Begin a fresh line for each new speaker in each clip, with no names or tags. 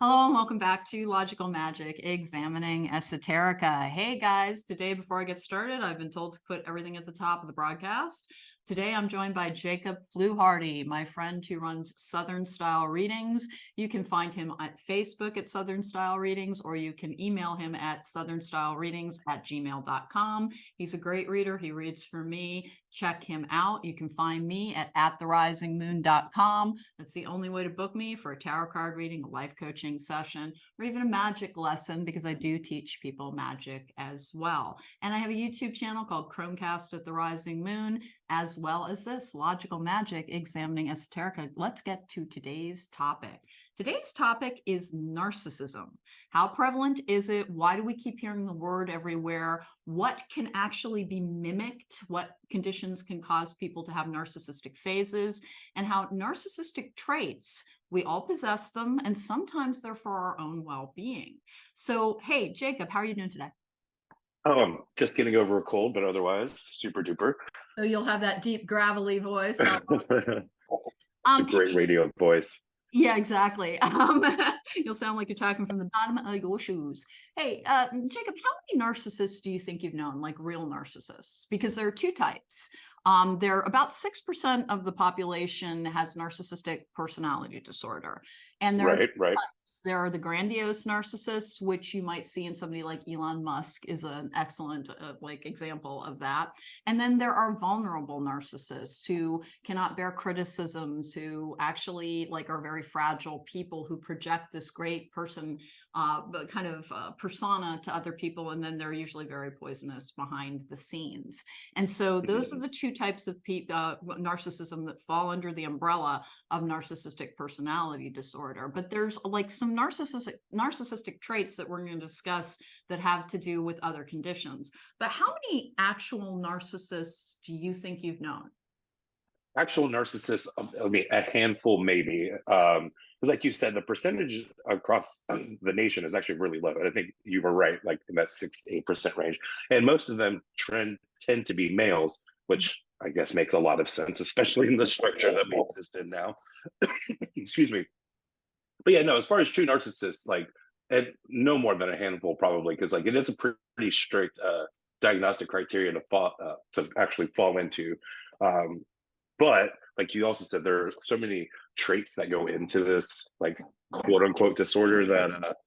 Hello and welcome back to Logical Magic, Examining Esoterica. Hey guys, today before I get started, I've been told to put everything at the top of the broadcast. Today I'm joined by Jacob Fluharty, my friend who runs Southern Style Readings. You can find him at Facebook at Southern Style Readings, or you can email him at southernstylereadings@gmail.com. He's a great reader. He reads for me. Check him out. You can find me at therisingmoon.com. That's the only way to book me for a tarot card reading, a life coaching session, or even a magic lesson, because I do teach people magic as well. And I have a YouTube channel called Cronecast at the Rising Moon, as well as this, Logical Magic, Examining Esoterica. Let's get to today's topic. Today's topic is narcissism. How prevalent is it? Why do we keep hearing the word everywhere? What can actually be mimicked? What conditions can cause people to have narcissistic phases? And how narcissistic traits, we all possess them, and sometimes they're for our own well-being. So, hey, Jacob, how are you doing today?
Just getting over a cold, but otherwise super duper.
So you'll have that deep, gravelly voice.
It's a great
Hey,
radio voice.
yeah, exactly. You'll sound like you're talking from the bottom of your shoes. Hey, Jacob, how many narcissists do you think you've known, like real narcissists? Because there are two types. There about 6% of the population has narcissistic personality disorder. And there are two
Right.
types. There are the grandiose narcissists, which you might see in somebody like Elon Musk is an excellent like example of that. And then there are vulnerable narcissists who cannot bear criticisms, who actually like are very fragile people who project this great person kind of persona to other people, and then they're usually very poisonous behind the scenes. And so those are the two types of narcissism that fall under the umbrella of narcissistic personality disorder. But there's like some narcissistic traits that we're going to discuss that have to do with other conditions. But how many actual narcissists do you think you've known?
Actual narcissists, I mean, a handful maybe. Because like you said, the percentage across the nation is actually really low. And I think you were right, like in that 6 to 8% range. And most of them tend to be males, which I guess makes a lot of sense, especially in the structure that we exist in now. Excuse me. But yeah, no, as far as true narcissists, like, and no more than a handful probably, because like it is a pretty strict diagnostic criteria to actually fall into. Um, but like you also said, there are so many traits that go into this like quote unquote disorder that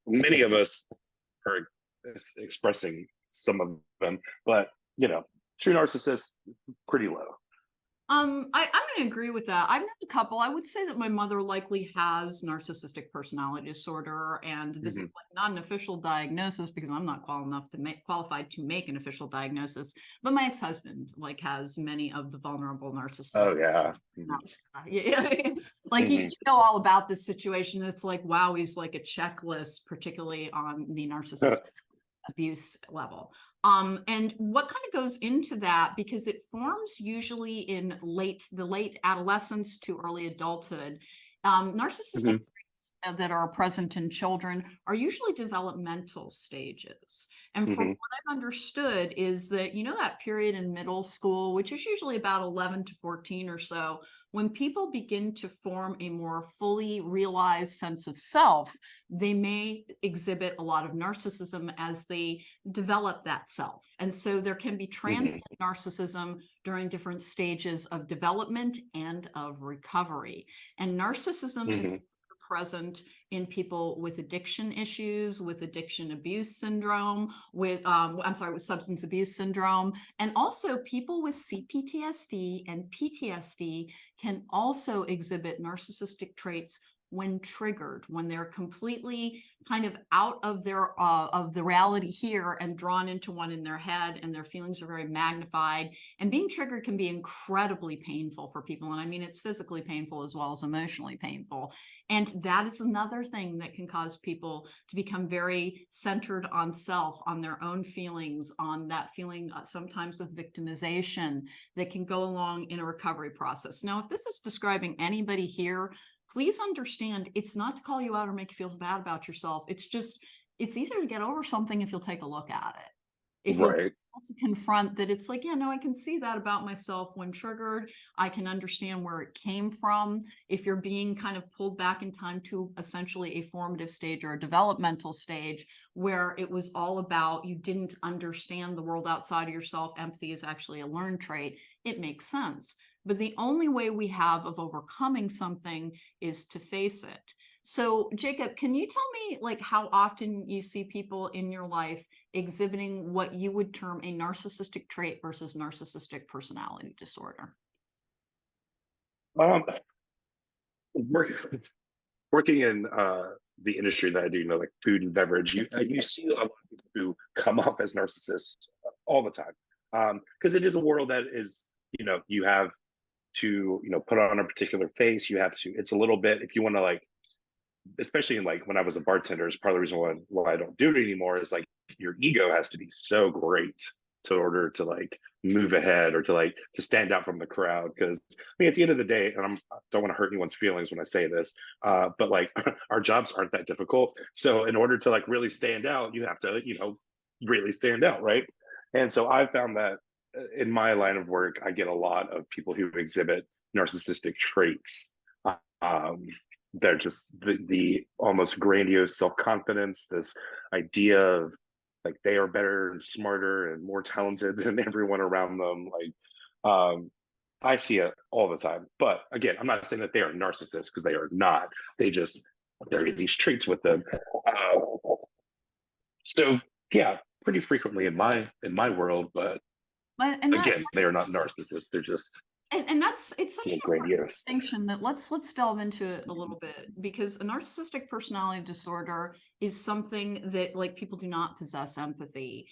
many of us are expressing some of them, but true narcissists pretty low.
I'm going to agree with that. I've known a couple. I would say that my mother likely has narcissistic personality disorder, and this
Mhm.
is like not an official diagnosis because I'm not qualified to make an official diagnosis. But my ex-husband like has many of the vulnerable
Oh
narcissists.
yeah.
Yeah, like you
Mhm.
know all about this situation. It's like wow, he's like a checklist, particularly on the narcissist abuse level. And what kind of goes into that, because it forms usually in the late adolescence to early adulthood. Narcissistic
Mhm.
traits that are present in children are usually developmental stages. And from
Mhm.
what I've understood is that, you know, that period in middle school, which is usually about 11 to 14 or so, when people begin to form a more fully realized sense of self, they may exhibit a lot of narcissism as they develop that self. And so there can be
Mhm.
transient narcissism during different stages of development and of recovery. And narcissism is
Mhm.
present in people with addiction issues, with addiction abuse syndrome, with with substance abuse syndrome, and also people with CPTSD and PTSD can also exhibit narcissistic traits when triggered, when they're completely kind of out of the reality here and drawn into one in their head, and their feelings are very magnified. And being triggered can be incredibly painful for people, and I mean it's physically painful as well as emotionally painful. And that is another thing that can cause people to become very centered on self, on their own feelings, on that feeling sometimes of victimization that can go along in a recovery process. Now, if this is describing anybody here, please understand it's not to call you out or make you feel bad about yourself. It's just, it's easier to get over something if you'll take a look at it. If you'll
Right.
to confront that it's like, yeah, no, I can see that about myself when triggered. I can understand where it came from. If you're being kind of pulled back in time to essentially a formative stage or a developmental stage where it was all about you didn't understand the world outside of yourself, empathy is actually a learned trait, it makes sense. But the only way we have of overcoming something is to face it. So, Jacob, can you tell me like how often you see people in your life exhibiting what you would term a narcissistic trait versus narcissistic personality disorder?
Um, work, working in the industry that I do, like food and beverage, you see a lot of people who come off as narcissists all the time, because it is a world that is, you have to, put on a particular face. You have to. It's a little bit, if you want to, like, especially in, like, when I was a bartender, is part of the reason why I don't do it anymore, is like your ego has to be so great to order to, like, move ahead or to, like, to stand out from the crowd. Because I mean, at the end of the day, and I don't want to hurt anyone's feelings when I say this, but like our jobs aren't that difficult. So in order to, like, really stand out, you have to, really stand out, right? And so I found that in my line of work, I get a lot of people who exhibit narcissistic traits. Um, they're just the almost grandiose self-confidence, this idea of, like, they are better and smarter and more talented than everyone around them. Like, I see it all the time. But again, I'm not saying that they are narcissists, because they are not. They just, there are these traits with them. So yeah, pretty frequently in my world. But
And that
again, they are not narcissists. They're just
and that's it's
a
such
little
an important
grandiose.
distinction that let's delve into it a little bit, because a narcissistic personality disorder is something that, like, people do not possess empathy.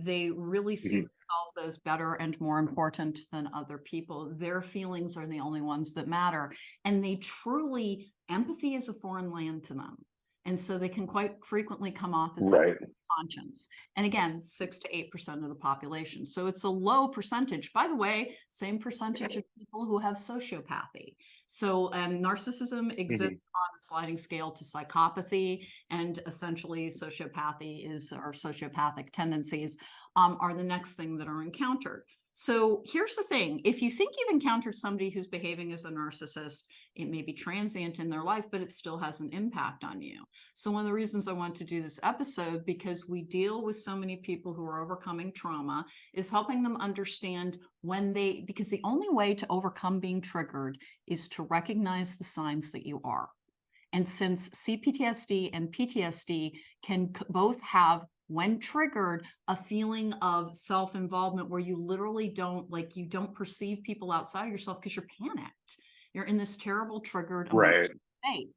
They really see
Mhm.
themselves as better and more important than other people. Their feelings are the only ones that matter, and they truly, empathy is a foreign land to them, and so they can quite frequently come off as like
Right.
conscience. And again, 6 to 8% of the population. So it's a low percentage. By the way, same percentage of people who have sociopathy. So narcissism
Mhm.
exists on a sliding scale to psychopathy, and essentially sociopathy is, or sociopathic tendencies are the next thing that are encountered. So here's the thing. If you think you've encountered somebody who's behaving as a narcissist, it may be transient in their life, but it still has an impact on you. So one of the reasons I want to do this episode, because we deal with so many people who are overcoming trauma, is helping them understand when they, because the only way to overcome being triggered is to recognize the signs that you are. And since CPTSD and PTSD can both have, when triggered, a feeling of self-involvement where you literally don't, like, you don't perceive people outside of yourself because you're panicked. You're in this terrible triggered emotional
Right.
state.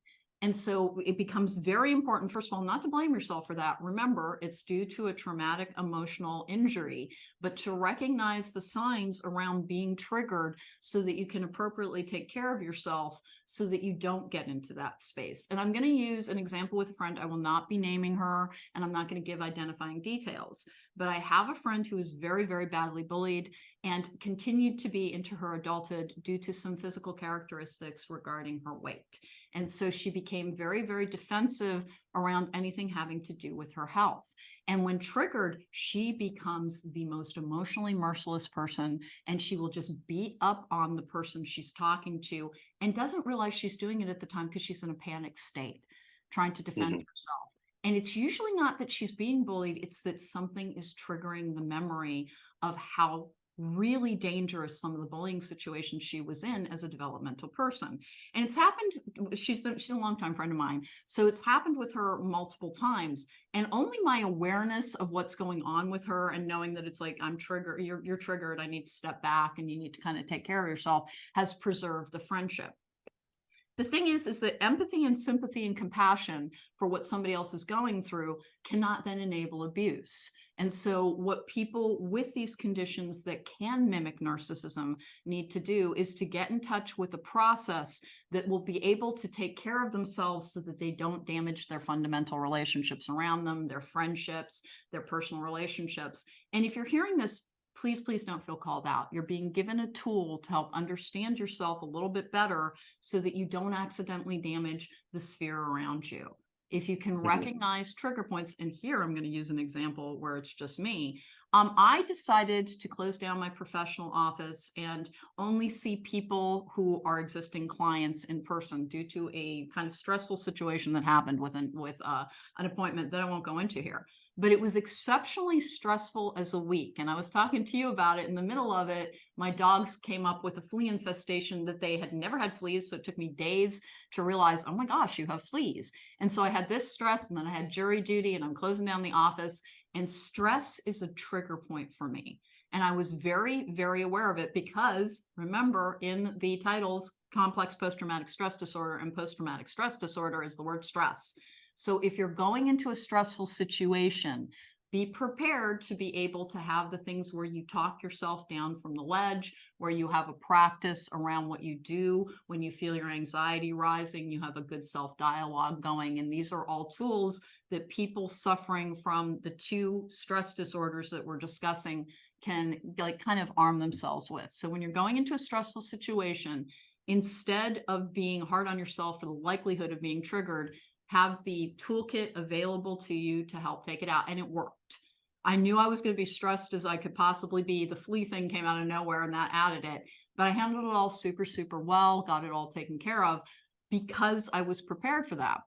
And so it becomes very important, first of all, not to blame yourself for that. Remember, it's due to a traumatic emotional injury, but to recognize the signs around being triggered so that you can appropriately take care of yourself so that you don't get into that space. And I'm going to use an example with a friend. I will not be naming her, and I'm not going to give identifying details. But I have a friend who was very, very badly bullied and continued to be into her adulthood due to some physical characteristics regarding her weight. And so she became very, very defensive around anything having to do with her health. And when triggered, she becomes the most emotionally merciless person, and she will just beat up on the person she's talking to and doesn't realize she's doing it at the time because she's in a panic state, trying to defend
Mhm.
herself. And it's usually not that she's being bullied, it's that something is triggering the memory of how really dangerous some of the bullying situations she was in as a developmental person. And it's happened, she's a longtime friend of mine. So it's happened with her multiple times. And only my awareness of what's going on with her and knowing that it's like, I'm triggered, you're triggered, I need to step back and you need to kind of take care of yourself, has preserved the friendship. The thing is that empathy and sympathy and compassion for what somebody else is going through cannot then enable abuse. And so what people with these conditions that can mimic narcissism need to do is to get in touch with a process that will be able to take care of themselves so that they don't damage their fundamental relationships around them, their friendships, their personal relationships. And if you're hearing this, please, please don't feel called out. You're being given a tool to help understand yourself a little bit better so that you don't accidentally damage the sphere around you. If you can
Mhm.
recognize trigger points, and here I'm going to use an example where it's just me. I decided to close down my professional office and only see people who are existing clients in person due to a kind of stressful situation that happened with an appointment that I won't go into here. But it was exceptionally stressful as a week. And I was talking to you about it. In the middle of it, my dogs came up with a flea infestation that they had never had fleas. So it took me days to realize, oh my gosh, you have fleas. And so I had this stress, and then I had jury duty, and I'm closing down the office. And stress is a trigger point for me. And I was very, very aware of it because, remember, in the titles, complex post-traumatic stress disorder and post-traumatic stress disorder is the word stress. So if you're going into a stressful situation, be prepared to be able to have the things where you talk yourself down from the ledge, where you have a practice around what you do when you feel your anxiety rising, you have a good self-dialogue going. And these are all tools that people suffering from the two stress disorders that we're discussing can like kind of arm themselves with. So when you're going into a stressful situation, instead of being hard on yourself for the likelihood of being triggered, have the toolkit available to you to help take it out. And it worked. I knew I was going to be stressed as I could possibly be. The flea thing came out of nowhere and that added it. But I handled it all super, super well, got it all taken care of because I was prepared for that.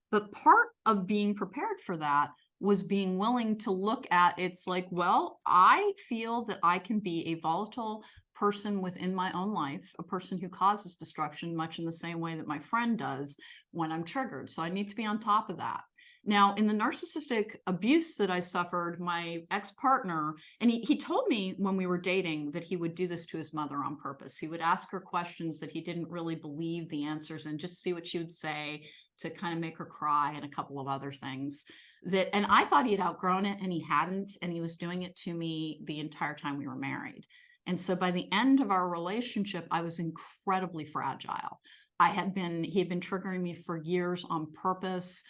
But part of being prepared for that was being willing to look at it's like, well, I feel that I can be a volatile person within my own life, a person who causes destruction, much in the same way that my friend does when I'm triggered. So I need to be on top of that. Now, in the narcissistic abuse that I suffered, my ex-partner, and he told me when we were dating that he would do this to his mother on purpose. He would ask her questions that he didn't really believe the answers and just see what she would say to kind of make her cry and a couple of other things. And I thought he had outgrown it, and he hadn't, and he was doing it to me the entire time we were married. And so by the end of our relationship, I was incredibly fragile. He had been triggering me for years on purpose,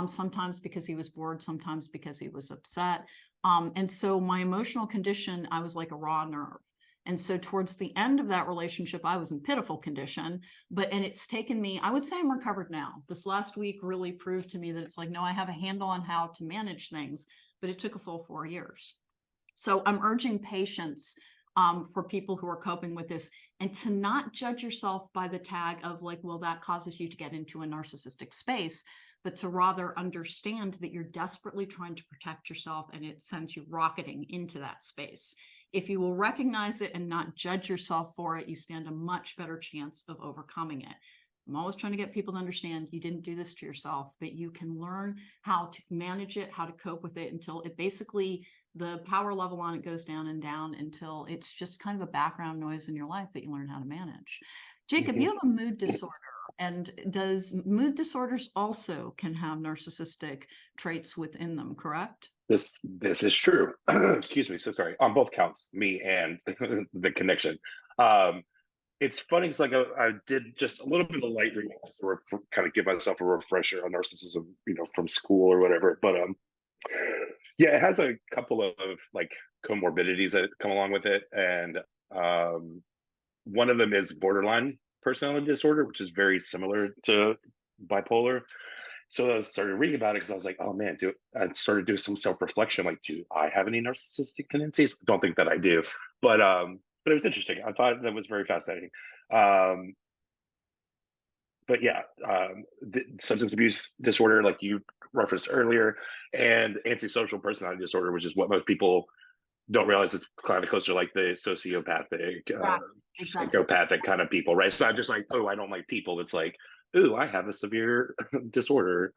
sometimes because he was bored, sometimes because he was upset. And so my emotional condition, I was like a raw nerve. And so towards the end of that relationship, I was in pitiful condition, and it's taken me, I would say I'm recovered now. This last week really proved to me that it's like, no, I have a handle on how to manage things, but it took a full 4 years. So I'm urging patience for people who are coping with this, and to not judge yourself by the tag of like, well, that causes you to get into a narcissistic space, but to rather understand that you're desperately trying to protect yourself and it sends you rocketing into that space. If you will recognize it and not judge yourself for it, you stand a much better chance of overcoming it. I'm always trying to get people to understand you didn't do this to yourself, but you can learn how to manage it, how to cope with it until it basically, the power level on it goes down and down until it's just kind of a background noise in your life that you learn how to manage. Jacob, you have a mood disorder. And does mood disorders also can have narcissistic traits within them, correct?
This is true. Excuse me. So sorry. On both counts, me and the connection. It's funny because like I did just a little bit of light reading to kind of give myself a refresher on narcissism, from school or whatever. But yeah, it has a couple of like comorbidities that come along with it, and one of them is borderline personality disorder, which is very similar to bipolar. So I started reading about it because I was like, oh man, I started doing some self-reflection. Like, do I have any narcissistic tendencies? Don't think that I do, but it was interesting. I thought that was very fascinating. But yeah, substance abuse disorder, like you referenced earlier, and antisocial personality disorder, which is what most people don't realize. It's kind of closer like the sociopathic, psychopathic kind of people, right? It's not just like, oh, I don't like people. It's like, ooh, I have a severe disorder.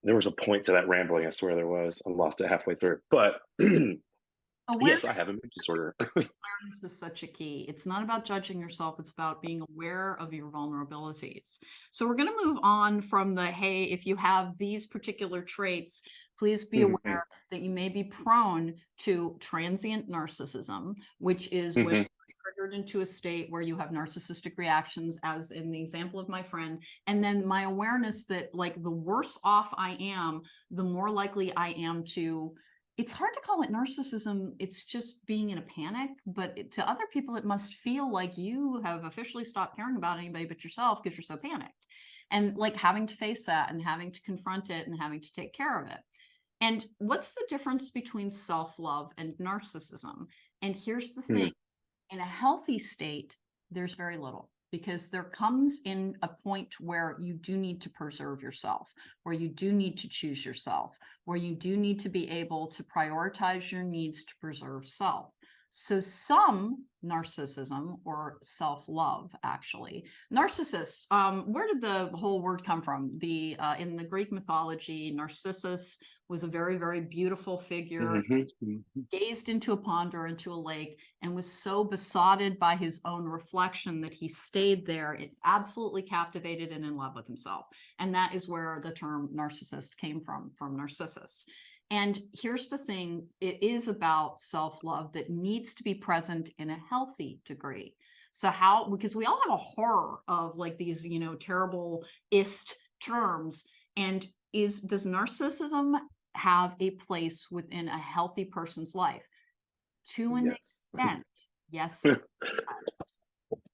There was a point to that rambling. I swear there was. I lost it halfway through. But yes, I have a mood disorder.
Awareness is such a key. It's not about judging yourself. It's about being aware of your vulnerabilities. So we're going to move on from the, hey, if you have these particular traits, please be aware that you may be prone to transient narcissism, which is when you're triggered into a state where you have narcissistic reactions, as in the example of my friend. And then my awareness that like the worse off I am, the more likely I am to, it's hard to call it narcissism. It's just being in a panic, but to other people, it must feel like you have officially stopped caring about anybody but yourself because you're so panicked. And like having to face that and having to confront it and having to take care of it. And what's the difference between self-love and narcissism? And here's the
Mm,
thing, in a healthy state, there's very little, because there comes in a point where you do need to preserve yourself, where you do need to choose yourself, where you do need to be able to prioritize your needs to preserve self. So some narcissism, or self-love, actually, narcissists, where did the whole word come from? In the Greek mythology, Narcissus was a very, very beautiful figure,
mhm, mhm.
gazed into a pond or into a lake, and was so besotted by his own reflection that he stayed there. It absolutely captivated and in love with himself. And that is where the term narcissist came from Narcissus. And here's the thing, it is about self-love that needs to be present in a healthy degree. So how, because we all have a horror of like these, terrible ist terms. And does narcissism have a place within a healthy person's life? To an
Yes.
extent, yes, it does,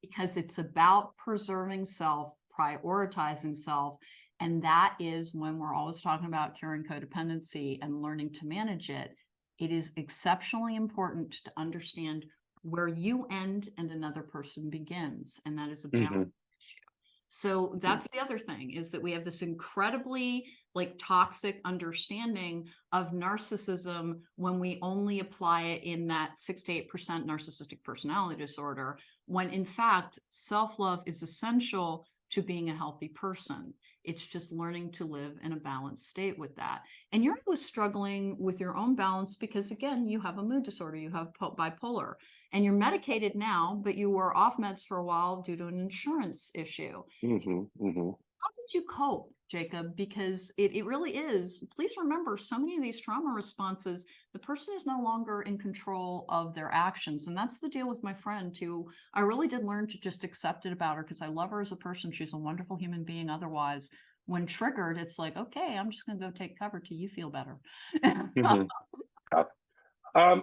because it's about preserving self, prioritizing self. And that is when we're always talking about curing codependency and learning to manage it. It is exceptionally important to understand where you end and another person begins. And that is a balance
Mhm.
issue. So that's the other thing, is that we have this incredibly like toxic understanding of narcissism when we only apply it in that 6 to 8% narcissistic personality disorder, when in fact, self-love is essential to being a healthy person. It's just learning to live in a balanced state with that. And you're always struggling with your own balance because, again, you have a mood disorder, you have bipolar, and you're medicated now, but you were off meds for a while due to an insurance issue.
Mhm. Mhm.
How did you cope, Jacob? Because it really is. Please remember, so many of these trauma responses, the person is no longer in control of their actions. And that's the deal with my friend, who I really did learn to just accept it about her, because I love her as a person. She's a wonderful human being otherwise. When triggered, it's like, okay, I'm just going to go take cover till you feel better.
Mhm.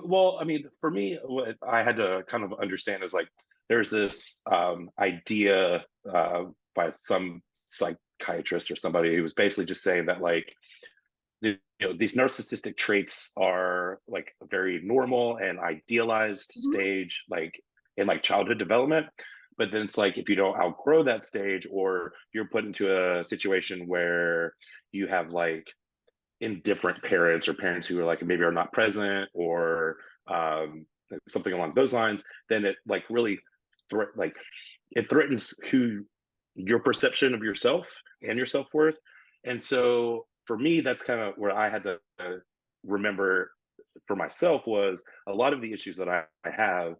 Well, I mean, for me, what I had to kind of understand is like there's this idea by some psychiatrist or somebody who was basically just saying that like these narcissistic traits are like a very normal and idealized
Mhm.
stage like in like childhood development, but then it's like if you don't outgrow that stage or you're put into a situation where you have like indifferent parents or parents who are like maybe are not present or something along those lines, then it like really like it threatens who your perception of yourself and your self-worth. And so for me, that's kind of where I had to remember for myself was a lot of the issues that I have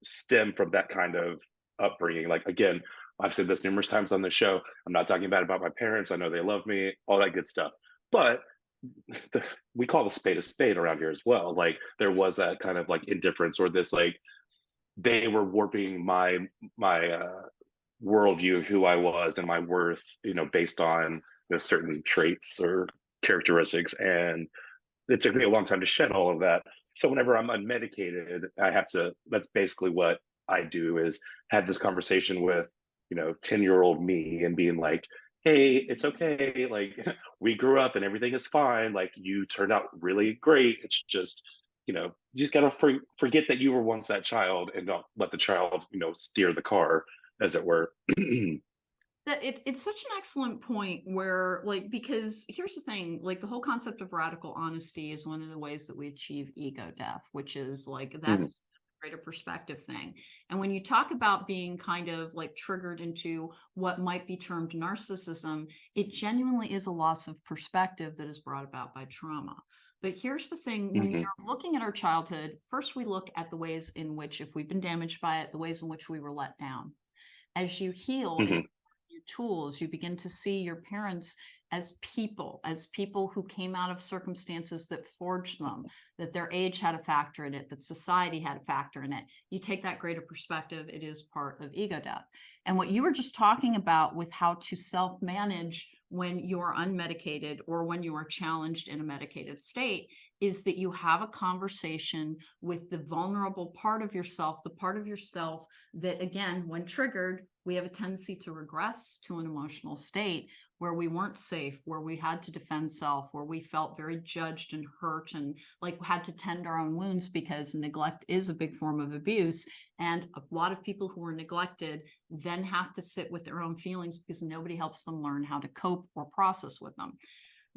stem from that kind of upbringing. Like again, I've said this numerous times on the show. I'm not talking bad about my parents. I know they love me, all that good stuff. But we call a spade around here as well. Like there was that kind of like indifference or this like they were warping my worldview of who I was and my worth, based on certain traits or characteristics. And it took me a long time to shed all of that. So whenever I'm unmedicated, I have to. That's basically what I do is have this conversation with 10-year-old me and being like, hey, it's okay, like we grew up and everything is fine, like you turned out really great, it's just you just gotta forget that you were once that child and don't let the child steer the car, as it were.
That it's such an excellent point, where like, because here's the thing, like the whole concept of radical honesty is one of the ways that we achieve ego death, which is like
Mhm,
that's a greater perspective thing. And when you talk about being kind of like triggered into what might be termed narcissism, it genuinely is a loss of perspective that is brought about by trauma. But here's the thing, when
mhm,
you're looking at our childhood, first we look at the ways in which, if we've been damaged by it, the ways in which we were let down. As you heal, as
mhm,
your tools, you begin to see your parents as people who came out of circumstances that forged them, that their age had a factor in it, that society had a factor in it. You take that greater perspective, it is part of ego death. And what you were just talking about with how to self-manage when you are unmedicated or when you are challenged in a medicated state is that you have a conversation with the vulnerable part of yourself, the part of yourself that, again, when triggered, we have a tendency to regress to an emotional state. where we weren't safe, where we had to defend self, where we felt very judged and hurt and like had to tend our own wounds, because neglect is a big form of abuse. And a lot of people who are neglected then have to sit with their own feelings because nobody helps them learn how to cope or process with them.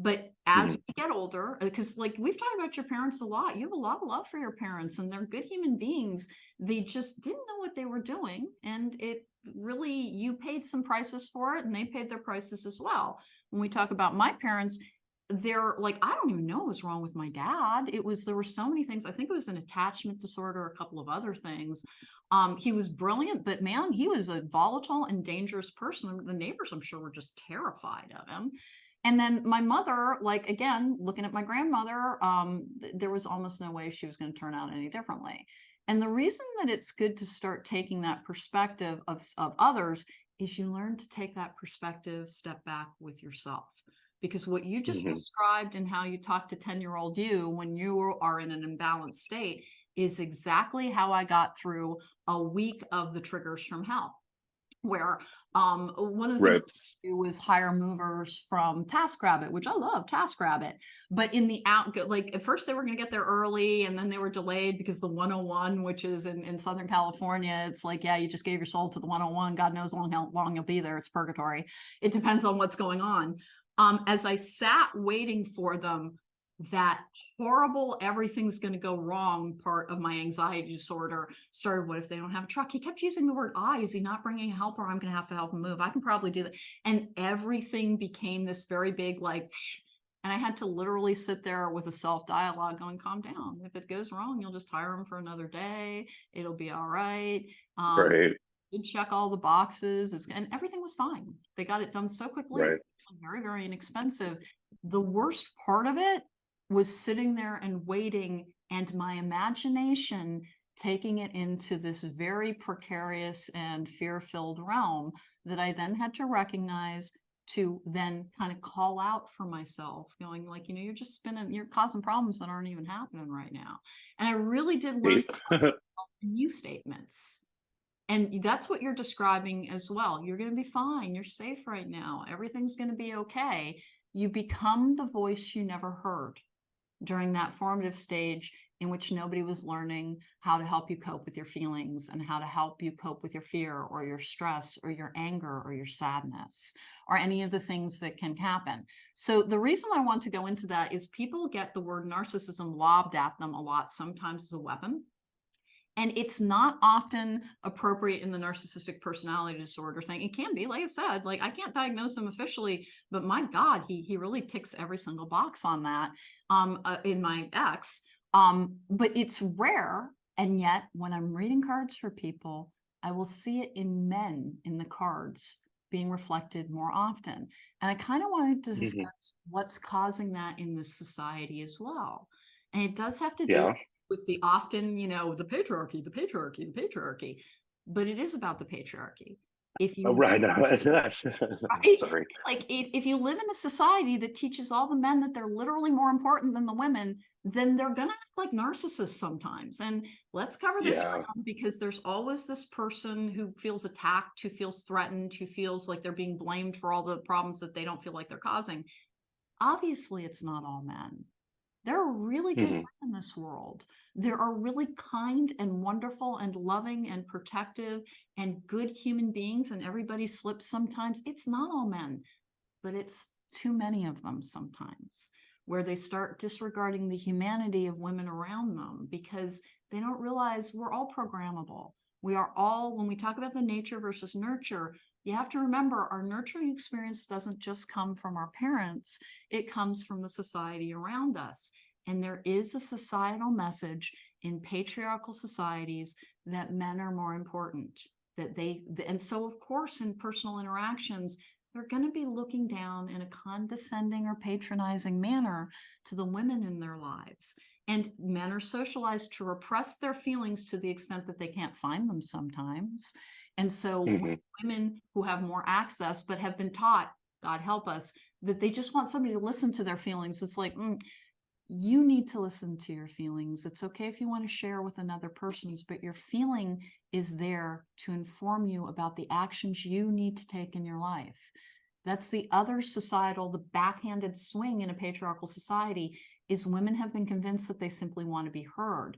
But as we get older, because like we've talked about your parents a lot, you have a lot of love for your parents and they're good human beings. They just didn't know what they were doing. And it really, you paid some prices for it and they paid their prices as well. When we talk about my parents, they're like, I don't even know what was wrong with my dad. There were so many things. I think it was an attachment disorder, a couple of other things. He was brilliant, but man, he was a volatile and dangerous person. The neighbors, I'm sure, were just terrified of him. And then my mother, like, again, looking at my grandmother, there was almost no way she was going to turn out any differently. And the reason that it's good to start taking that perspective of others is you learn to take that perspective, step back with yourself. Because what you just described and how you talk to 10-year-old you when you are in an imbalanced state is exactly how I got through a week of the triggers from hell, where one of the things
Right.
I do was hire movers from TaskRabbit, which I love TaskRabbit. But in the like at first they were going to get there early and then they were delayed because the 101, which is in Southern California, it's like, yeah, you just gave your soul to the 101. God knows how long you'll be there. It's purgatory. It depends on what's going on. As I sat waiting for them, that horrible everything's going to go wrong part of my anxiety disorder started. What if they don't have a truck? He kept using the word I. Is he not bringing a helper? I'm going to have to help him move. I can probably do that. And everything became this very big like, and I had to literally sit there with a self-dialogue going, calm down. If it goes wrong, you'll just hire him for another day. It'll be all right.
Right.
You check all the boxes, and everything was fine. They got it done so quickly,
Right.
very, very inexpensive. The worst part of it was sitting there and waiting, and my imagination taking it into this very precarious and fear-filled realm that I then had to recognize, to then kind of call out for myself, going like, you're just spinning, you're causing problems that aren't even happening right now. And I really did learn new statements. And that's what you're describing as well. You're going to be fine. You're safe right now. Everything's going to be okay. You become the voice you never heard during that formative stage in which nobody was learning how to help you cope with your feelings and how to help you cope with your fear or your stress or your anger or your sadness or any of the things that can happen. So the reason I want to go into that is people get the word narcissism lobbed at them a lot, sometimes as a weapon. And it's not often appropriate in the narcissistic personality disorder thing. It can be, like I said, like I can't diagnose him officially, but my God, he really ticks every single box on that in my ex. But it's rare. And yet when I'm reading cards for people, I will see it in men in the cards being reflected more often. And I kind of wanted to discuss what's causing that in this society as well. And it does have to do
Yeah.
with the often, the patriarchy, the patriarchy, the patriarchy, but it is about the patriarchy. If
Oh,
you,
right. No.
right,
Sorry.
like if you live in a society that teaches all the men that they're literally more important than the women, then they're gonna act like narcissists sometimes. And let's cover this
Yeah.
because there's always this person who feels attacked, who feels threatened, who feels like they're being blamed for all the problems that they don't feel like they're causing. Obviously, it's not all men. There are really good men in this world. There are really kind and wonderful and loving and protective and good human beings, and everybody slips sometimes. It's not all men, but it's too many of them sometimes, where they start disregarding the humanity of women around them because they don't realize we're all programmable. We are all, when we talk about the nature versus nurture, you have to remember our nurturing experience doesn't just come from our parents, it comes from the society around us. And there is a societal message in patriarchal societies that men are more important, and so of course in personal interactions, they're going to be looking down in a condescending or patronizing manner to the women in their lives. And men are socialized to repress their feelings to the extent that they can't find them sometimes. And so women who have more access, but have been taught, God help us, that they just want somebody to listen to their feelings. It's like, you need to listen to your feelings. It's okay if you want to share with another person's, but your feeling is there to inform you about the actions you need to take in your life. That's the other societal, the backhanded swing in a patriarchal society, is women have been convinced that they simply want to be heard.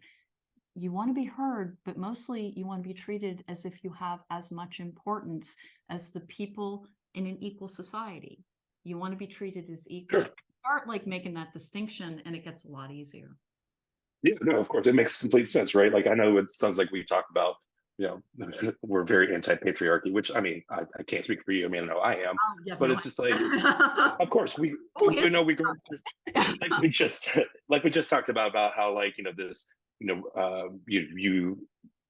You want to be heard, but mostly you want to be treated as if you have as much importance as the people in an equal society. You want to be treated as equal.
Sure.
Start like making that distinction, and it gets a lot easier.
Yeah, no, of course, it makes complete sense, right? Like, I know it sounds like we talk about, you know, we're very anti-patriarchy, which I mean, I can't speak for you. I mean, I know I am,
Oh, you have
but
no
it's just like,
idea.
of course,
Oh,
you
his
know, we go, like we just, like we just talked about how, like, you know, this, you know, you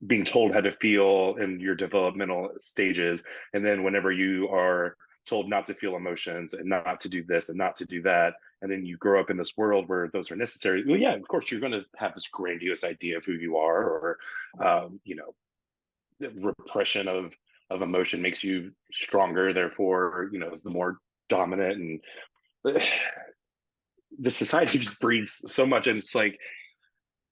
being told how to feel in your developmental stages, and then whenever you are told not to feel emotions and not to do this and not to do that, and then you grow up in this world where those are necessary. Well, yeah, of course, you're going to have this grandiose idea of who you are, or you know, the repression of emotion makes you stronger. Therefore, you know, the more dominant, and the society just breeds so much, and it's like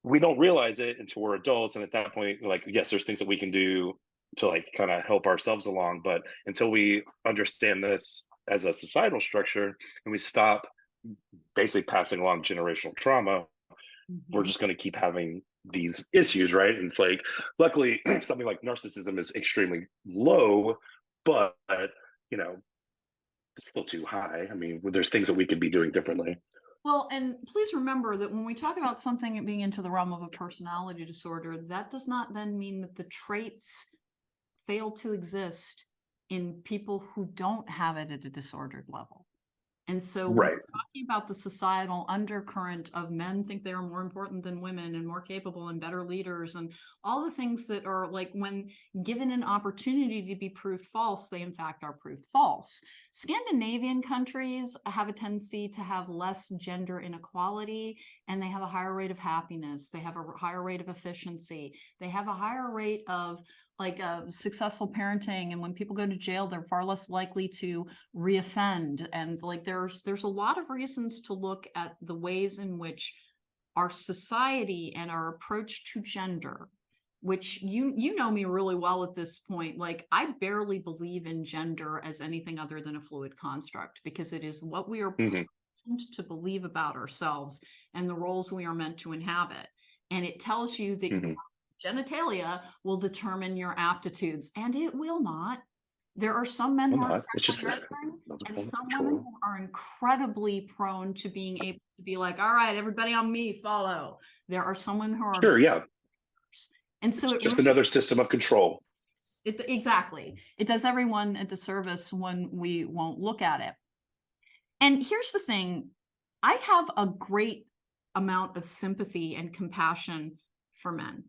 we don't realize it until we're adults, and at that point, like, yes, there's things that we can do to like kind of help ourselves along, but until we understand this as a societal structure and we stop basically passing along generational trauma, we're
Mhm.
just going to keep having these issues, right? And it's like, luckily, something like narcissism is extremely low, but you know, it's still too high. I mean, there's things that we could be doing differently.
Well, and please remember that when we talk about something being into the realm of a personality disorder, that does not then mean that the traits fail to exist in people who don't have it at a disordered level. And so when
Right.
we're talking about the societal undercurrent of men think they are more important than women and more capable and better leaders, and all the things that are like, when given an opportunity to be proved false, they in fact are proved false. Scandinavian countries have a tendency to have less gender inequality, and they have a higher rate of happiness. They have a higher rate of efficiency. They have a higher rate of successful parenting, and when people go to jail, they're far less likely to reoffend. And like there's a lot of reasons to look at the ways in which our society and our approach to gender, which you know me really well at this point, like I barely believe in gender as anything other than a fluid construct, because it is what we are
Hmm.
programmed to believe about ourselves and the roles we are meant to inhabit. And it tells you that
Hmm.
genitalia will determine your aptitudes, and it will not. There are some men
Well,
who are
not. It's just
incredibly nurturing,
another
and
form of
some women
control.
who are incredibly prone to being able to be like, all right, everybody on me, follow. There are some women who are
Sure, yeah.
bears. And so
It's
it
just
really,
another system of control.
exactly. It does everyone a disservice when we won't look at it. And here's the thing, I have a great amount of sympathy and compassion for men.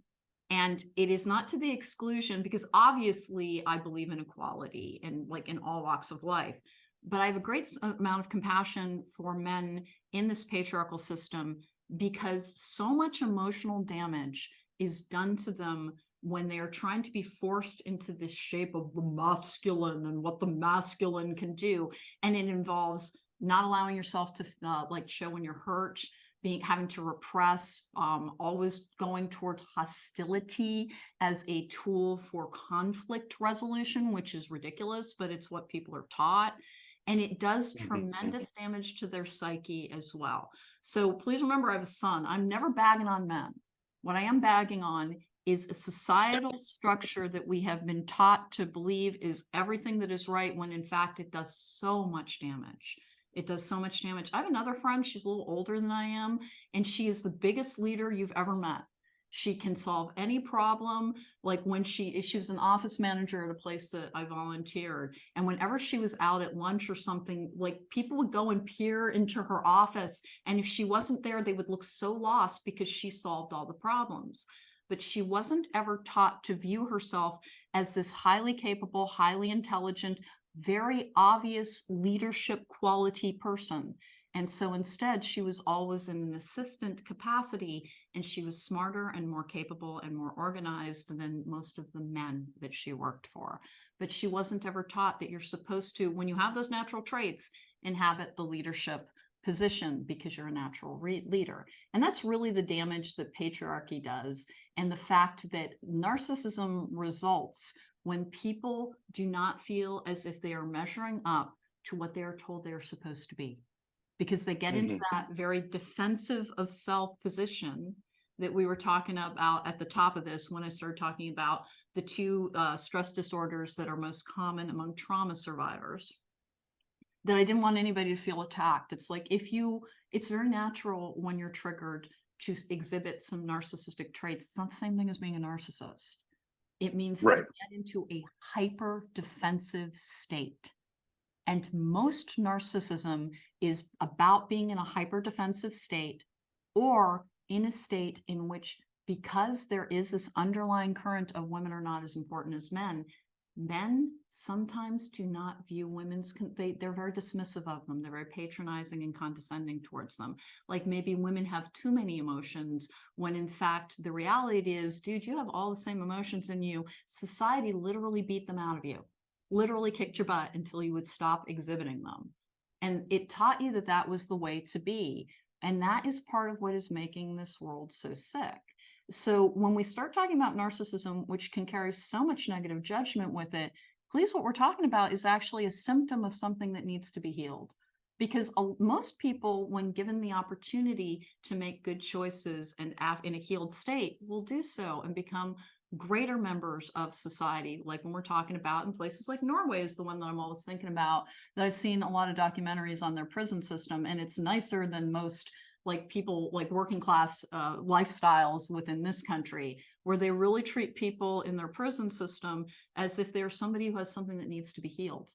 And it is not to the exclusion, because obviously I believe in equality and like in all walks of life. But I have a great amount of compassion for men in this patriarchal system, because so much emotional damage is done to them when they are trying to be forced into this shape of the masculine and what the masculine can do. And it involves not allowing yourself to like show when you're hurt, having to repress, always going towards hostility as a tool for conflict resolution, which is ridiculous, but it's what people are taught. And it does
Mhm.
tremendous damage to their psyche as well. So please remember, I have a son. I'm never bagging on men. What I am bagging on is a societal structure that we have been taught to believe is everything that is right, when in fact it does so much damage. It does so much damage. I have another friend, she's a little older than I am, and she is the biggest leader you've ever met. She can solve any problem. Like when she was an office manager at a place that I volunteered, and whenever she was out at lunch or something, like people would go and peer into her office, and if she wasn't there, they would look so lost because she solved all the problems. But she wasn't ever taught to view herself as this highly capable, highly intelligent, very obvious leadership quality person. And so instead, she was always in an assistant capacity, and she was smarter and more capable and more organized than most of the men that she worked for. But she wasn't ever taught that you're supposed to, when you have those natural traits, inhabit the leadership position because you're a natural leader. And that's really the damage that patriarchy does. And the fact that narcissism results when people do not feel as if they are measuring up to what they are told they're supposed to be, because they get into
Hmm.
that very defensive of self position that we were talking about at the top of this when I started talking about the two stress disorders that are most common among trauma survivors, that I didn't want anybody to feel attacked. It's like it's very natural when you're triggered to exhibit some narcissistic traits. It's not the same thing as being a narcissist. It means that
Right.
you get into a hyper defensive state. And most narcissism is about being in a hyper defensive state, or in a state in which, because there is this underlying current of women are not as important as men, men sometimes do not view they're very dismissive of them. They're very patronizing and condescending towards them. Like maybe women have too many emotions, when in fact the reality is, dude, you have all the same emotions in you. Society literally beat them out of you, literally kicked your butt until you would stop exhibiting them. And it taught you that that was the way to be. And that is part of what is making this world so sick. So when we start talking about narcissism, which can carry so much negative judgment with it, please, what we're talking about is actually a symptom of something that needs to be healed. Because most people, when given the opportunity to make good choices and in a healed state, will do so and become greater members of society. Like when we're talking about in places like Norway is the one that I'm always thinking about, that I've seen a lot of documentaries on their prison system, and it's nicer than most like people like working class lifestyles within this country, where they really treat people in their prison system as if they're somebody who has something that needs to be healed,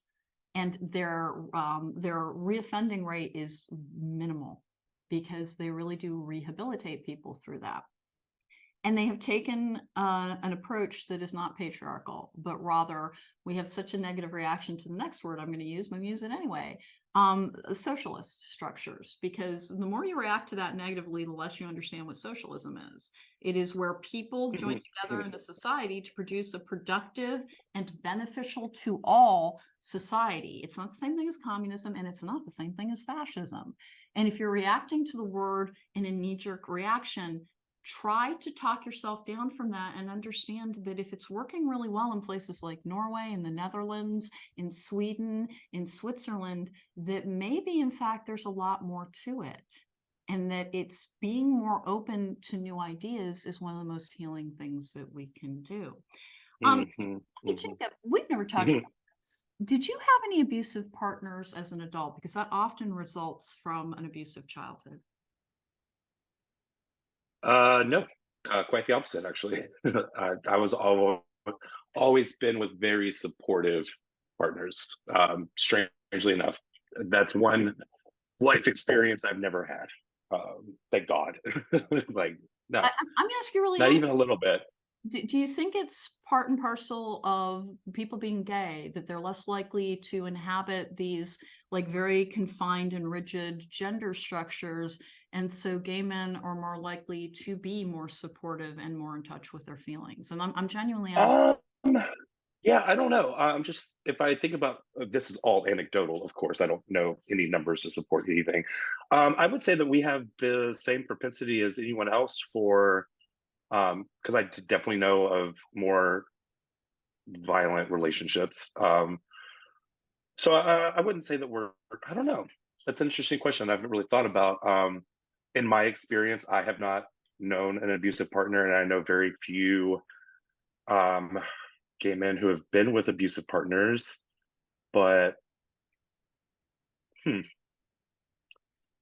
and their reoffending rate is minimal, because they really do rehabilitate people through that. And they have taken an approach that is not patriarchal, but rather we have such a negative reaction to the next word I'm going to use, but I'm use it anyway, socialist structures, because the more you react to that negatively, the less you understand what socialism is. It is where people join together in a society to produce a productive and beneficial to all society. It's not the same thing as communism, and it's not the same thing as fascism. And if you're reacting to the word in a knee-jerk reaction, try to talk yourself down from that and understand that if it's working really well in places like Norway, in the Netherlands, in Sweden, in Switzerland, that maybe in fact there's a lot more to it, and that it's being more open to new ideas is one of the most healing things that we can do. Hey, Jacob, we've never talked about this. Did you have any abusive partners as an adult? Because that often results from an abusive childhood.
No, quite the opposite, actually. I was always been with very supportive partners. Strangely enough, that's one life experience I've never had. Thank God. Like, no,
I'm going to ask you really
not
honest.
even a little bit.
Do you think it's part and parcel of people being gay, that they're less likely to inhabit these like very confined and rigid gender structures, and so gay men are more likely to be more supportive and more in touch with their feelings? And I'm genuinely asking.
Um, yeah, I don't know. I'm just, if I think about, this is all anecdotal, of course. I don't know any numbers to support anything. I would say that we have the same propensity as anyone else for, because I definitely know of more violent relationships. So I wouldn't say that we're, I don't know. That's an interesting question I haven't really thought about. In my experience, I have not known an abusive partner, and I know very few gay men who have been with abusive partners. But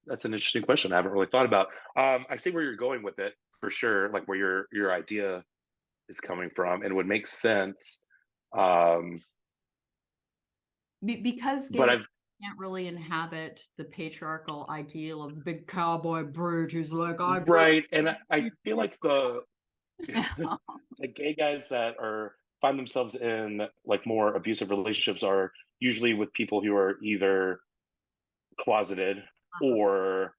that's an interesting question I haven't really thought about. I see where you're going with it for sure, like where your idea is coming from, and it would make sense.
Because gay
But
men
I've
can't really inhabit the patriarchal ideal of the big cowboy brute who's like, I break.
right, and I feel like the gay guys that are find themselves in like more abusive relationships are usually with people who are either closeted or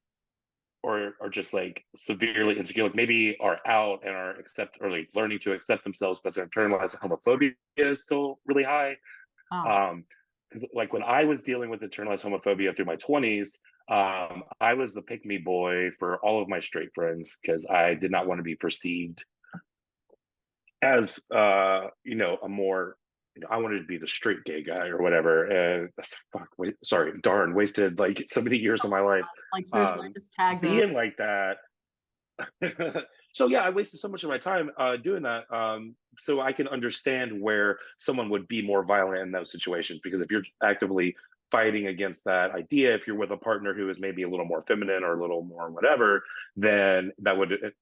or just like severely insecure, like maybe are out and are like learning to accept themselves, but their internalized homophobia is still really high.
Ah,
Because like when I was dealing with internalized homophobia through my 20s, I was the pick me boy for all of my straight friends because I did not want to be perceived as a more I wanted to be the straight gay guy or whatever, and fuck, wait, sorry, darn, wasted like so many years of my life,
Like, seriously, I just tagged those.
being like that. So yeah, I wasted so much of my time doing that. So I can understand where someone would be more violent in those situations, because if you're actively fighting against that idea, if you're with a partner who is maybe a little more feminine or a little more whatever, then that would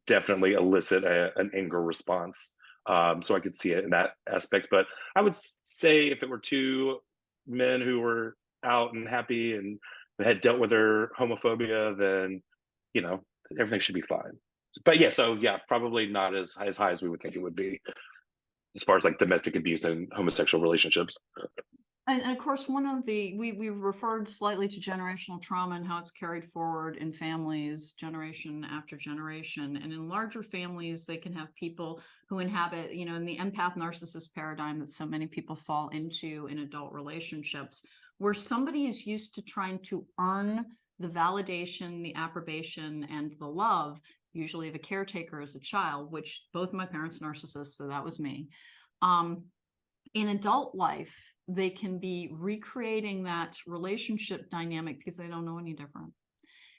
definitely elicit an anger response. So I could see it in that aspect. But I would say if it were two men who were out and happy and had dealt with their homophobia, then you know everything should be fine. But yeah, so yeah, probably not as high as we would think it would be as far as like domestic abuse and homosexual relationships.
And of course, one of the we've referred slightly to generational trauma and how it's carried forward in families generation after generation. And in larger families, they can have people who inhabit, in the empath narcissist paradigm that so many people fall into in adult relationships, where somebody is used to trying to earn the validation, the approbation, and the love, usually of a caretaker as a child, which both of my parents narcissists, so that was me. In adult life, they can be recreating that relationship dynamic because they don't know any different.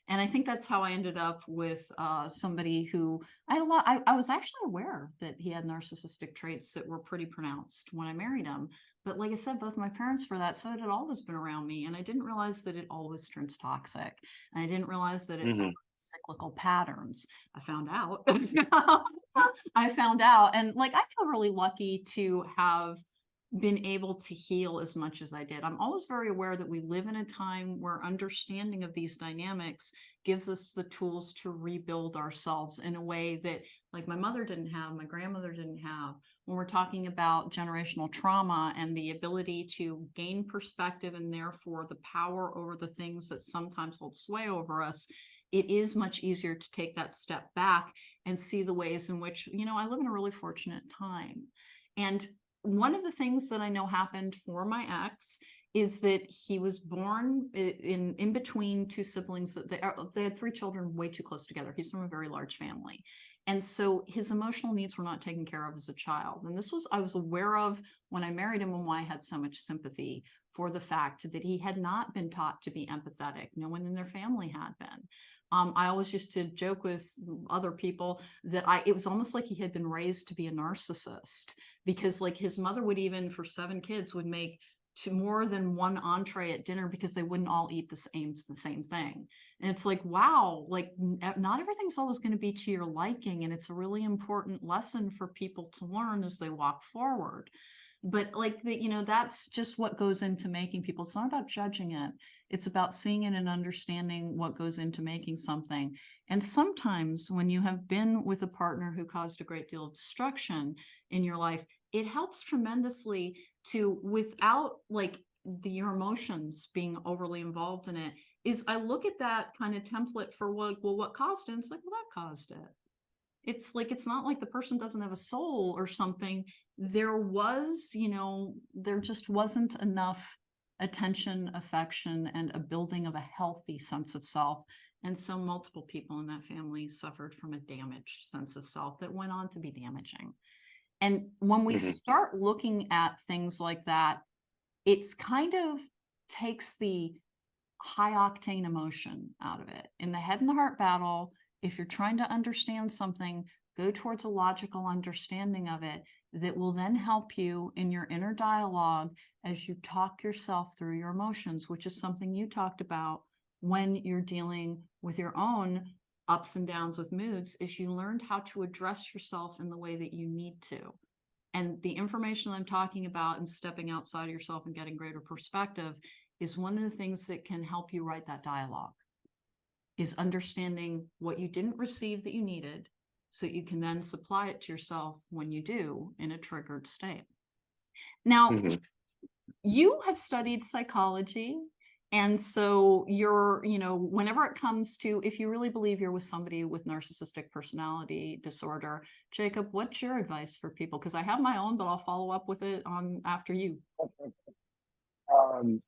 And I think that's how I ended up with somebody who I had a lot. I was actually aware that he had narcissistic traits that were pretty pronounced when I married him. But like I said, both my parents were that, so it had always been around me. And I didn't realize that it always turns toxic. And I didn't realize that it
Hmm.
follows cyclical patterns. I found out. I found out. And like, I feel really lucky to have been able to heal as much as I did. I'm always very aware that we live in a time where understanding of these dynamics gives us the tools to rebuild ourselves in a way that, like, my mother didn't have, my grandmother didn't have. When we're talking about generational trauma and the ability to gain perspective and therefore the power over the things that sometimes hold sway over us, it is much easier to take that step back and see the ways in which, I live in a really fortunate time. And one of the things that I know happened for my ex is that he was born in between two siblings that they had three children way too close together. He's from a very large family. And so his emotional needs were not taken care of as a child. And this was, I was aware of when I married him, and why I had so much sympathy for the fact that he had not been taught to be empathetic. No one in their family had been. I always used to joke with other people that it was almost like he had been raised to be a narcissist, because like his mother would, even for 7 kids, would make more than one entree at dinner because they wouldn't all eat the same thing. And it's like, wow, like not everything's always going to be to your liking. And it's a really important lesson for people to learn as they walk forward. But like that's just what goes into making people. It's not about judging it. It's about seeing it and understanding what goes into making something. And sometimes when you have been with a partner who caused a great deal of destruction in your life, it helps tremendously to, without like your emotions being overly involved in it, is I look at that kind of template for what caused it. And it's like, well, that caused it. It's like, it's not like the person doesn't have a soul or something. There was, there just wasn't enough attention, affection, and a building of a healthy sense of self. And so multiple people in that family suffered from a damaged sense of self that went on to be damaging. And when we
Hmm.
start looking at things like that, it's kind of takes the high octane emotion out of it. In the head and the heart battle, if you're trying to understand something, go towards a logical understanding of it that will then help you in your inner dialogue as you talk yourself through your emotions, which is something you talked about when you're dealing with your own ups and downs with moods, is you learned how to address yourself in the way that you need to. And the information I'm talking about and stepping outside of yourself and getting greater perspective is one of the things that can help you write that dialogue, is understanding what you didn't receive that you needed, so you can then supply it to yourself when you do in a triggered state. Now,
Hmm.
you have studied psychology. And so you're, whenever it comes to, if you really believe you're with somebody with narcissistic personality disorder, Jacob, what's your advice for people? Because I have my own, but I'll follow up with it on after you.
Um,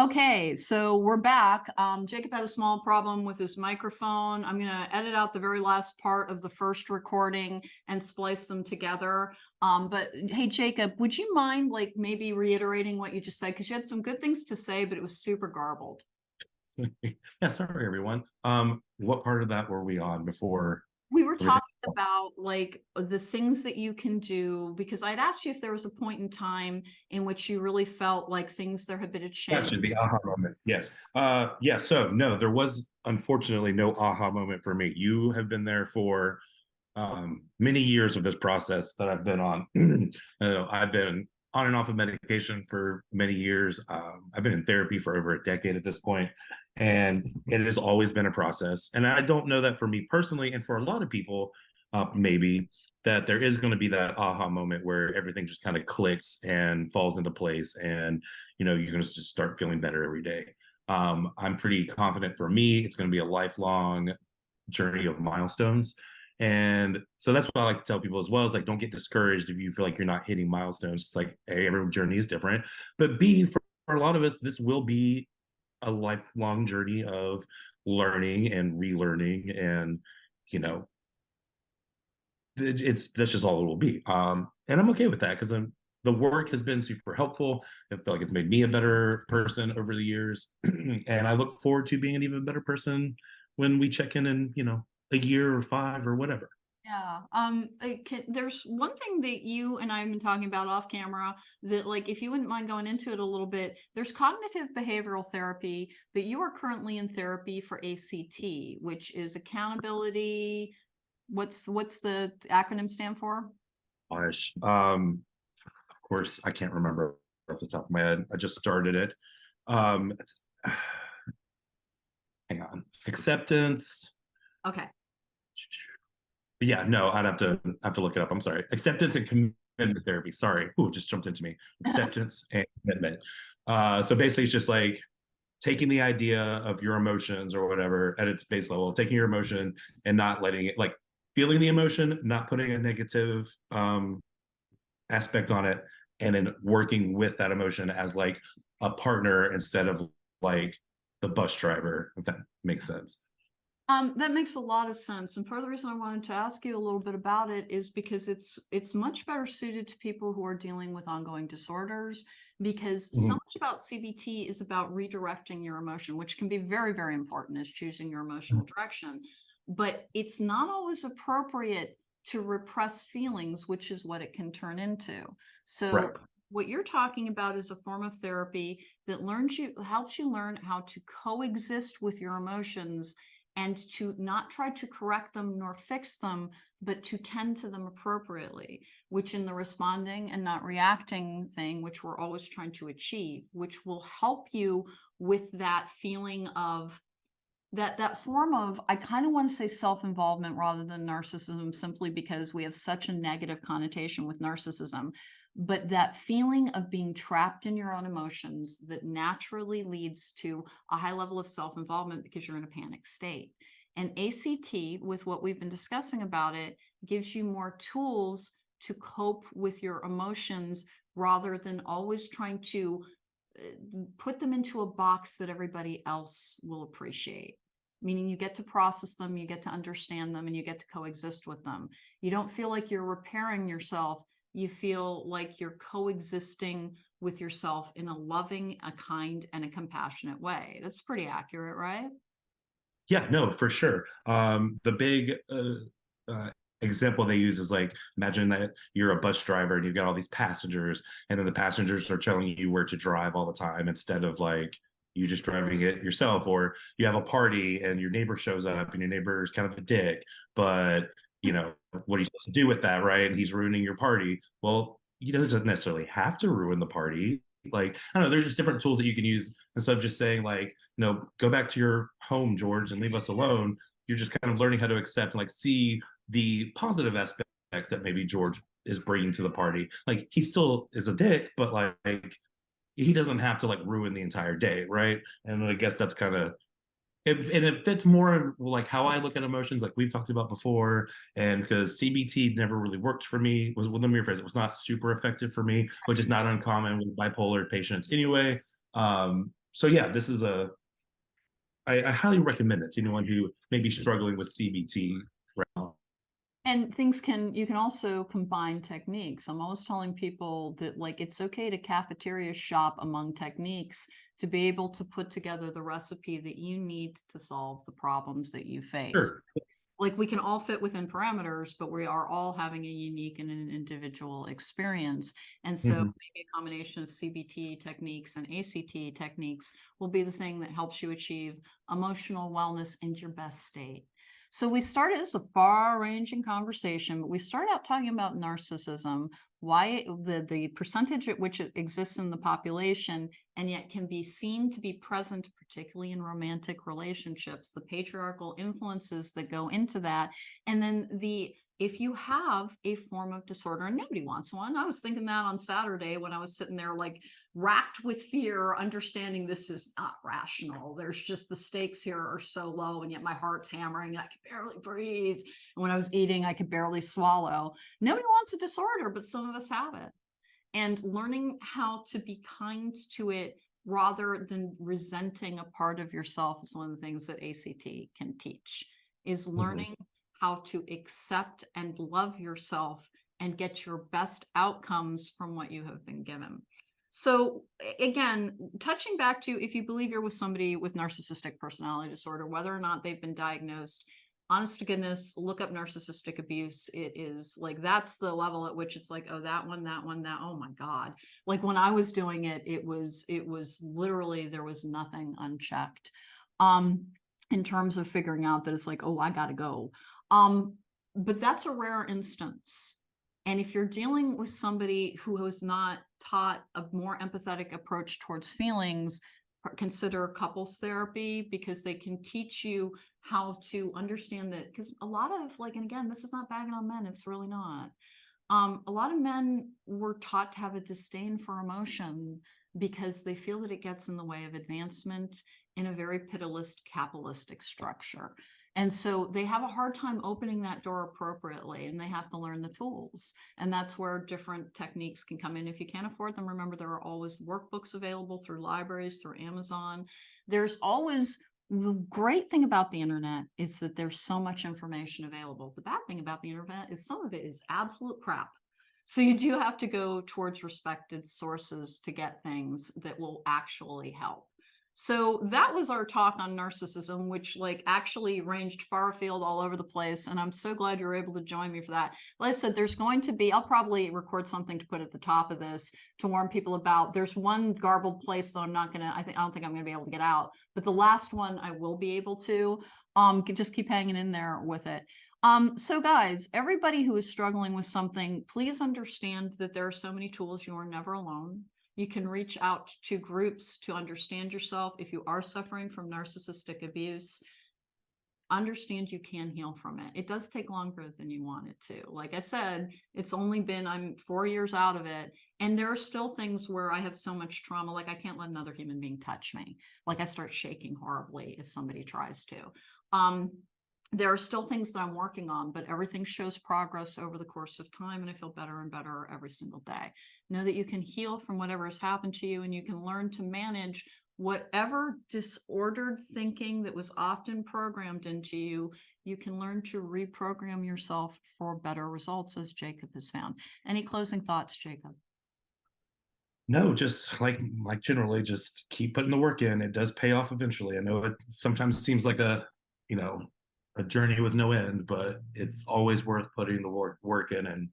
Okay, so we're back. Jacob had a small problem with his microphone. I'm gonna edit out the very last part of the first recording and splice them together. But hey, Jacob, would you mind like maybe reiterating what you just said? Because you had some good things to say, but it was super garbled.
Yeah, sorry everyone. What part of that were we on before
We were
everything?
talking about like the things that you can do because I'd asked you if there was a point in time in which you really felt like things there had been a change.
Gotcha, the aha moment. Yes. Yeah, so no, there was unfortunately no aha moment for me. You have been there for many years of this process that I've been on. I've been on and off of medication for many years. I've been in therapy for over a decade at this point, and it has always been a process. And I don't know that for me personally, and for a lot of people, maybe that there is going to be that aha moment where everything just kind of clicks and falls into place, and you're going to just start feeling better every day. I'm pretty confident for me, it's going to be a lifelong journey of milestones. And so that's what I like to tell people as well, is like, don't get discouraged if you feel like you're not hitting milestones. It's like, A, every journey is different. But B, for a lot of us, this will be a lifelong journey of learning and relearning. And, you know, that's just all it will be. And I'm okay with that because the work has been super helpful. I feel like it's made me a better person over the years. And I look forward to being an even better person when we check in, a year or 5 or whatever.
Yeah. There's one thing that you and I have been talking about off camera that, like, if you wouldn't mind going into it a little bit, there's cognitive behavioral therapy, but you are currently in therapy for ACT, which is accountability. What's the acronym stand for?
Gosh, of course, I can't remember off the top of my head. I just started it. It's, hang on, acceptance.
Okay.
Yeah, no, I'd have to look it up. I'm sorry. Acceptance and commitment therapy. Sorry. Ooh, it just jumped into me. Acceptance and commitment. So basically it's just like taking the idea of your emotions or whatever at its base level, taking your emotion and not letting it, like, feeling the emotion, not putting a negative aspect on it, and then working with that emotion as like a partner instead of like the bus driver, if that makes sense.
That makes a lot of sense. And part of the reason I wanted to ask you a little bit about it is because it's much better suited to people who are dealing with ongoing disorders, because so
Mhm.
much about CBT is about redirecting your emotion, which can be very, very important as choosing your emotional direction. But it's not always appropriate to repress feelings, which is what it can turn into.
Right.
So what you're talking about is a form of therapy that helps you learn how to coexist with your emotions and to not try to correct them nor fix them, but to tend to them appropriately, which in the responding and not reacting thing, which we're always trying to achieve, which will help you with that feeling of that form of, I kind of want to say self-involvement rather than narcissism, simply because we have such a negative connotation with narcissism, but that feeling of being trapped in your own emotions that naturally leads to a high level of self-involvement because you're in a panic state. And ACT, with what we've been discussing about it, gives you more tools to cope with your emotions rather than always trying to put them into a box that everybody else will appreciate. Meaning you get to process them, you get to understand them, and you get to coexist with them. You don't feel like you're repairing yourself. You feel like you're coexisting with yourself in a loving, a kind, and a compassionate way. That's pretty accurate, right?
Yeah, no, for sure. The big example they use is like, imagine that you're a bus driver and you've got all these passengers, and then the passengers are telling you where to drive all the time instead of like you just driving it yourself. Or you have a party and your neighbor shows up and your neighbor is kind of a dick, but what are you supposed to do with that, right? And he's ruining your party. Well, he doesn't necessarily have to ruin the party. Like, I don't know, there's just different tools that you can use instead of just saying like, go back to your home, George, and leave us alone. You're just kind of learning how to accept and like see the positive aspects that maybe George is bringing to the party. Like, he still is a dick, but like he doesn't have to like ruin the entire day, right? And I guess that's kind of it fits more like how I look at emotions, like we've talked about before. And because CBT never really worked for me, was, well, let me rephrase, it was not super effective for me, which is not uncommon with bipolar patients anyway. So yeah, this is I highly recommend it to anyone who may be struggling with CBT right now.
And you can also combine techniques. I'm always telling people that like it's okay to cafeteria shop among techniques to be able to put together the recipe that you need to solve the problems that you face.
Sure.
Like we can all fit within parameters, but we are all having a unique and an individual experience. And so maybe a combination of CBT techniques and ACT techniques will be the thing that helps you achieve emotional wellness and your best state. So we started, this is a far-ranging conversation, but we started out talking about narcissism, why the percentage at which it exists in the population and yet can be seen to be present, particularly in romantic relationships, the patriarchal influences that go into that, and then if you have a form of disorder, and nobody wants one. I was thinking that on Saturday when I was sitting there like racked with fear, understanding this is not rational. There's just the stakes here are so low, and yet my heart's hammering. I could barely breathe. And when I was eating, I could barely swallow. Nobody wants a disorder, but some of us have it. And learning how to be kind to it rather than resenting a part of yourself is one of the things that ACT can teach, is learning how to accept and love yourself and get your best outcomes from what you have been given. So again, touching back to if you believe you're with somebody with narcissistic personality disorder, whether or not they've been diagnosed, honest to goodness, look up narcissistic abuse. It is like, that's the level at which it's like, oh, that one, oh my God. Like when I was doing it, it was literally, there was nothing unchecked. In terms of figuring out that it's like, oh, I gotta go. But that's a rare instance. And if you're dealing with somebody who has not taught a more empathetic approach towards feelings, consider couples therapy, because they can teach you how to understand that. Because a lot of like, and again, this is not bagging on men, it's really not. A lot of men were taught to have a disdain for emotion because they feel that it gets in the way of advancement in a very pitiless capitalistic structure. And so they have a hard time opening that door appropriately, and they have to learn the tools. And that's where different techniques can come in. If you can't afford them, remember there are always workbooks available through libraries, through Amazon. There's always, the great thing about the internet is that there's so much information available. The bad thing about the internet is some of it is absolute crap. So you do have to go towards respected sources to get things that will actually help. So that was our talk on narcissism, which like actually ranged far afield all over the place. And I'm so glad you were able to join me for that. Like I said, there's going to be, I'll probably record something to put at the top of this to warn people about. There's one garbled place that I'm not going to, I don't think I'm going to be able to get out, but the last one I will be able to, just keep hanging in there with it. So guys, everybody who is struggling with something, please understand that there are so many tools. You are never alone. You can reach out to groups to understand yourself. If you are suffering from narcissistic abuse, understand you can heal from it. It does take longer than you want it to. Like I said, it's only been, I'm 4 years out of it. And there are still things where I have so much trauma, like I can't let another human being touch me. Like I start shaking horribly if somebody tries to. There are still things that I'm working on, but everything shows progress over the course of time, and I feel better and better every single day. Know that you can heal from whatever has happened to you, and you can learn to manage whatever disordered thinking that was often programmed into you. You can learn to reprogram yourself for better results, as Jacob has found. Any closing thoughts, Jacob?
No, just like generally just keep putting the work in. It does pay off eventually. I know it sometimes seems like a journey with no end, but it's always worth putting the work in and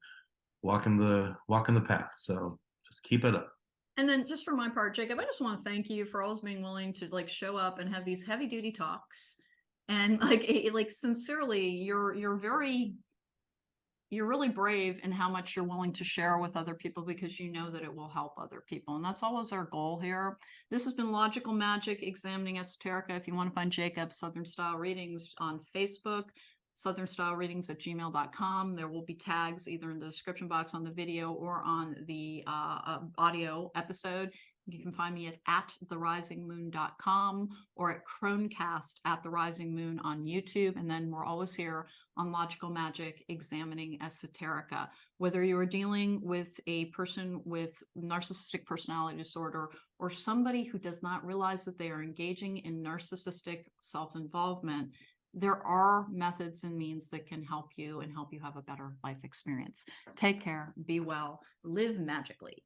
walking the path. So just keep it up.
And then just for my part, Jacob, I just want to thank you for always being willing to like show up and have these heavy duty talks. And like sincerely, you're really brave in how much you're willing to share with other people, because you know that it will help other people. And that's always our goal here. This has been Logical Magic, Examining Esoterica. If you want to find Jacob, Southern Style Readings on Facebook, southernstylereadings@gmail.com. There will be tags either in the description box on the video or on the audio episode. You can find me at therisingmoon.com or at cronecast at the Rising Moon on YouTube. And then we're always here on Logical Magic examining esoterica. Whether you are dealing with a person with narcissistic personality disorder or somebody who does not realize that they are engaging in narcissistic self-involvement, there are methods and means that can help you and help you have a better life experience. Take care, be well, live magically.